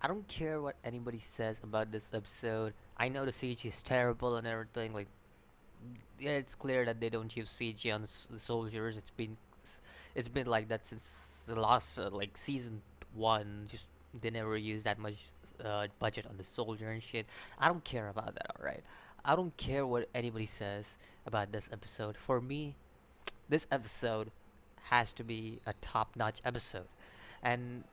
I don't care what anybody says about this episode. I know the CG is terrible and everything. Like, yeah, it's clear that they don't use CG on the soldiers. It's been like that since the last like season 1. Just they never use that much budget on the soldier and shit. I don't care about that. All right. I don't care what anybody says about this episode. For me, this episode has to be a top-notch episode, and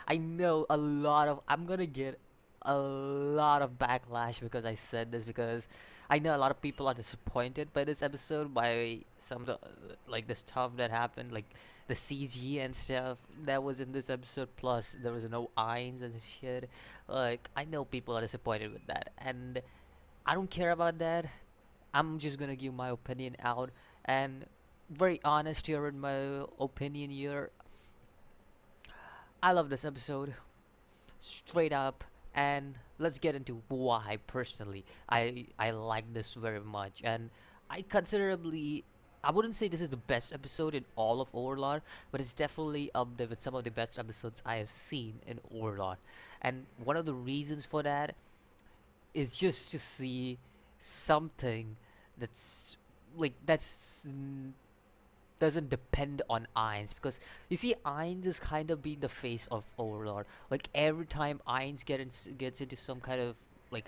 I know I'm gonna get a lot of backlash because I said this, because I know a lot of people are disappointed by this episode, by some of the like the stuff that happened, like the CG and stuff that was in this episode. Plus, there was no Eins and shit. Like, I know people are disappointed with that, and I don't care about that. I'm just gonna give my opinion out, and very honest here in my opinion here. I love this episode straight up, and let's get into why personally I like this very much. And I considerably, I wouldn't say this is the best episode in all of Overlord, but it's definitely up there with some of the best episodes I have seen in Overlord. And one of the reasons for that is just to see something that's doesn't depend on Ainz, because you see Ainz is kind of being the face of Overlord. Like, every time Ainz gets into some kind of like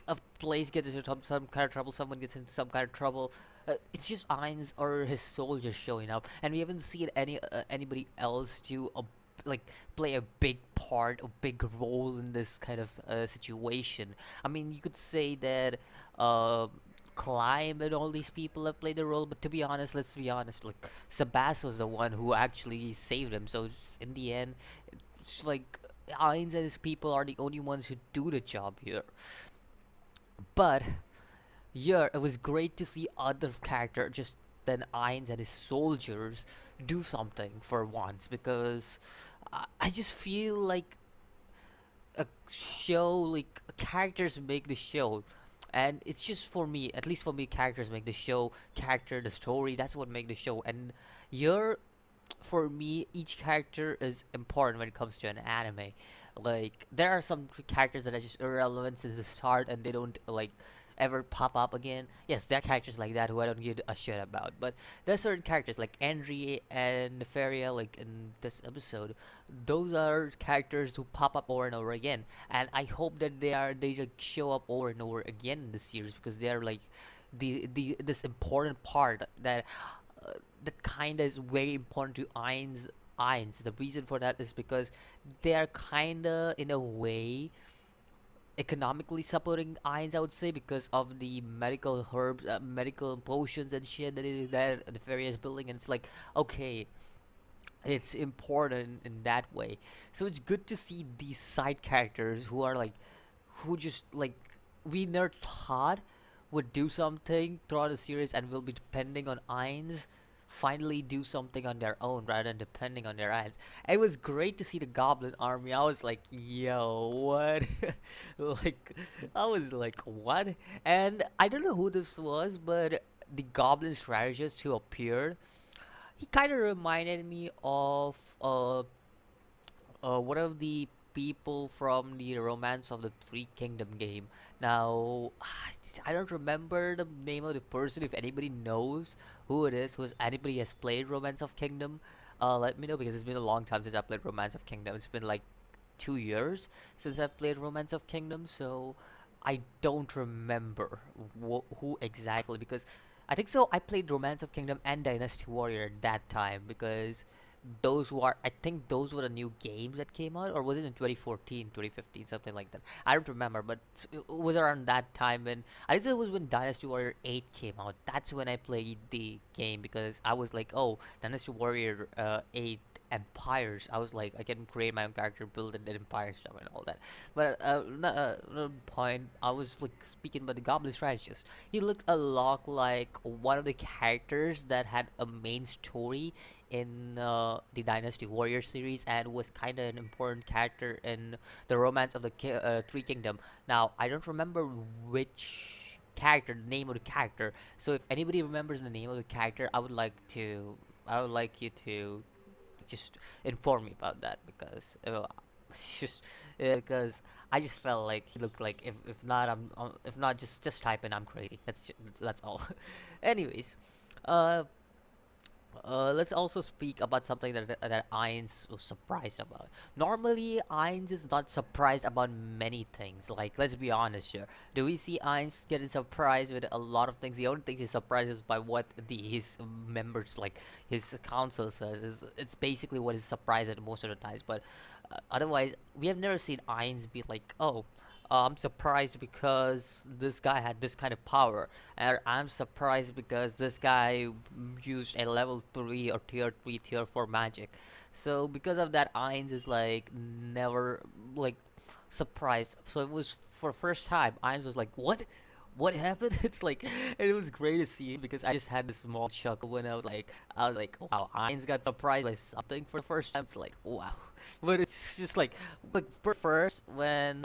a place gets into some kind of trouble, someone gets into some kind of trouble. It's just Ainz or his soldiers showing up, and we haven't seen anybody else to like play a big part, a big role in this kind of situation. I mean, you could say that uh, Climb and all these people have played a role, but to be honest, let's be honest, like Sabas was the one who actually saved him. So in the end, it's like Ainz and his people are the only ones who do the job here. But yeah, it was great to see other character just than Ainz and his soldiers do something for once, because I just feel like a show, like characters make the show, and it's just for me, at least for me, characters make the show. Character, the story, that's what make the show. And you're for me, each character is important when it comes to an anime. Like, there are some characters that are just irrelevant since the start, and they don't like ever pop up again. Yes, there are characters like that who I don't give a shit about. But there's certain characters like Henry and Nefaria, like in this episode. Those are characters who pop up over and over again, and I hope that they just show up over and over again in the series, because they are like the this important part that that kinda is very important to Ainz. The reason for that is because they are kinda in a way economically supporting Ainz, I would say, because of the medical herbs, medical potions and shit that the fairy is building, and it's like, okay, it's important in that way. So it's good to see these side characters who are like, who just like we never thought would do something throughout the series and will be depending on Ainz finally do something on their own rather than depending on their Ainz. It was great to see the Goblin Army. I was like, yo, what? Like, I was like, what? And I don't know who this was, but the Goblin strategist who appeared, he kind of reminded me of one of the people from the Romance of the Three Kingdom game. Now, I don't remember the name of the person. If anybody knows who it is, who's anybody has played Romance of Kingdom, let me know, because it's been a long time since I played Romance of Kingdom. It's been like 2 years since I played Romance of Kingdom, so I don't remember who exactly, because I think so. I played Romance of Kingdom and Dynasty Warrior at that time, because I think those were the new games that came out, or was it in 2014, 2015, something like that. I don't remember, but it was around that time. When I think it was when Dynasty Warrior 8 came out. That's when I played the game, because I was like, oh, Dynasty Warrior 8 empires. I was like, I can create my own character, build an empire stuff and all that. But another point, I was like speaking about the Goblin strategist. He looked a lot like one of the characters that had a main story in the Dynasty Warrior series, and was kind of an important character in the Romance of the Three Kingdom. Now, I don't remember which character, the name of the character. So if anybody remembers the name of the character, I would like you to just inform me about that, because It's just because I just felt like he looked like if not if not just type in I'm crazy. That's all. Anyways, uh, let's also speak about something that Ainz was surprised about. Normally, Ainz is not surprised about many things. Like, let's be honest here. Do we see Ainz getting surprised with a lot of things? The only thing he's surprised is by what his members, like his council, says. It's basically what he's surprised at most of the times. But otherwise, we have never seen Ainz be like, oh. I'm surprised because this guy had this kind of power, and I'm surprised because this guy used a level 3 or tier 3, tier 4 magic. So because of that, Ainz is like never like surprised. So it was for first time, Ainz was like, "What? What happened?" It's like, and it was great to see because I just had this small chuckle when I was like, "Wow, Ainz got surprised by something for the first time." It's like, wow, but it's just like first when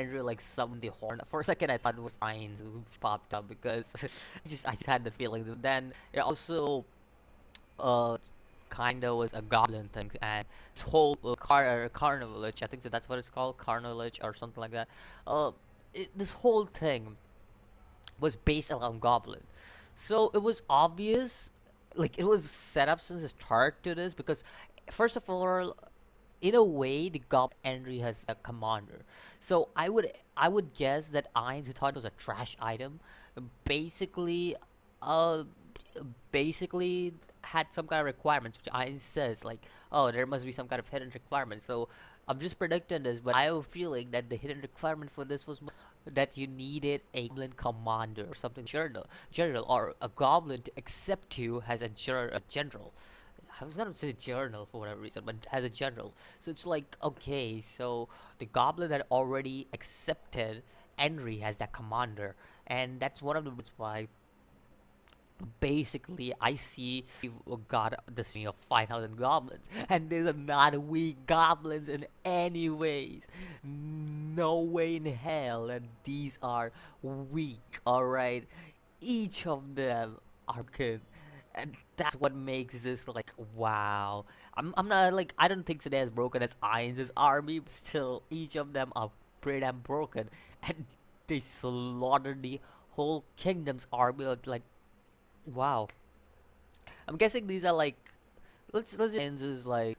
Andrew like summoned the horn. For a second, I thought it was Ainz who popped up because I just had the feeling. Then it also uh kind of was a goblin thing, and this whole carnivalage. I think that's what it's called, carnivalage or something like that. Uh, this whole thing was based around goblin, so it was obvious. Like it was set up since the start to this because first of all, in a way, the Goblin Henry has a commander. So I would guess that Ainz, who thought it was a trash item, basically, uh, basically had some kind of requirements, which Ainz says like, oh, there must be some kind of hidden requirement. So I'm just predicting this, but I have a feeling that the hidden requirement for this was that you needed a goblin commander or something general or a goblin to accept you as a general. I was gonna say journal for whatever reason, but as a general. So it's like, okay, so the goblin had already accepted Henry as that commander, and that's one of the reasons why basically I see we've got this of 5,000 goblins, and there's not weak goblins in any ways. No way in hell that these are weak, alright? Each of them are good, and that's what makes this like wow. I'm not like I don't think they're as broken as Ainz's army, but still each of them are pretty damn broken, and they slaughtered the whole kingdom's army. Like wow. I'm guessing these are like let's Ainz's like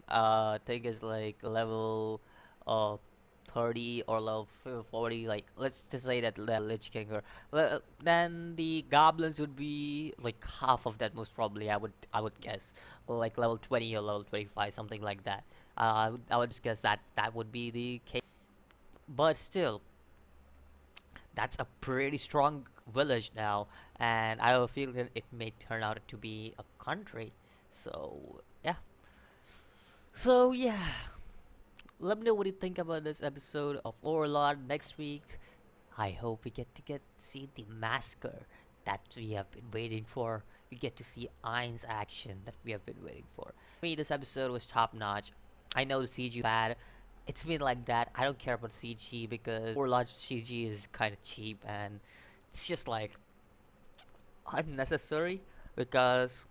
I think it's like level uh 30 or level 40, like let's just say that the Lich King or then the goblins would be like half of that most probably. I would guess like level 20 or level 25, something like that. I would just guess that that would be the case, but still that's a pretty strong village now, and I have a feeling that it may turn out to be a country. So yeah, so yeah, let me know what you think about this episode of Overlord next week. I hope we get see the massacre that we have been waiting for. We get to see Ain's action that we have been waiting for. For me, this episode was top notch. I know the CG bad. It's been like that. I don't care about CG because Overlord CG is kind of cheap and it's just like unnecessary because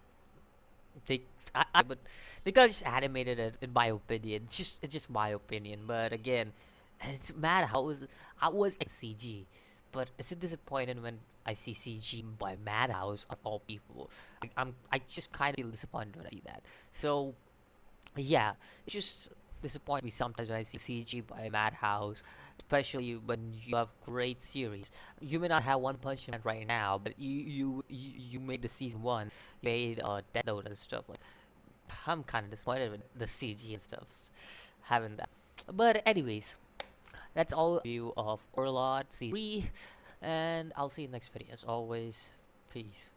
they but they could have just animated it in my opinion. It's just my opinion. But again, it's mad how was CG, but it's a disappointed when I see CG by Madhouse of all people. I just kind of feel disappointed when I see that. So yeah, it's just disappoints me sometimes when I see CG by Madhouse, especially when you have great series. You may not have One Punch Man right now, but you made the season one, you made Death Note and stuff. Like I'm kind of disappointed with the CG and stuff, having that. But anyways, that's all review of Orlot Season 3, and I'll see you next video. As always, peace.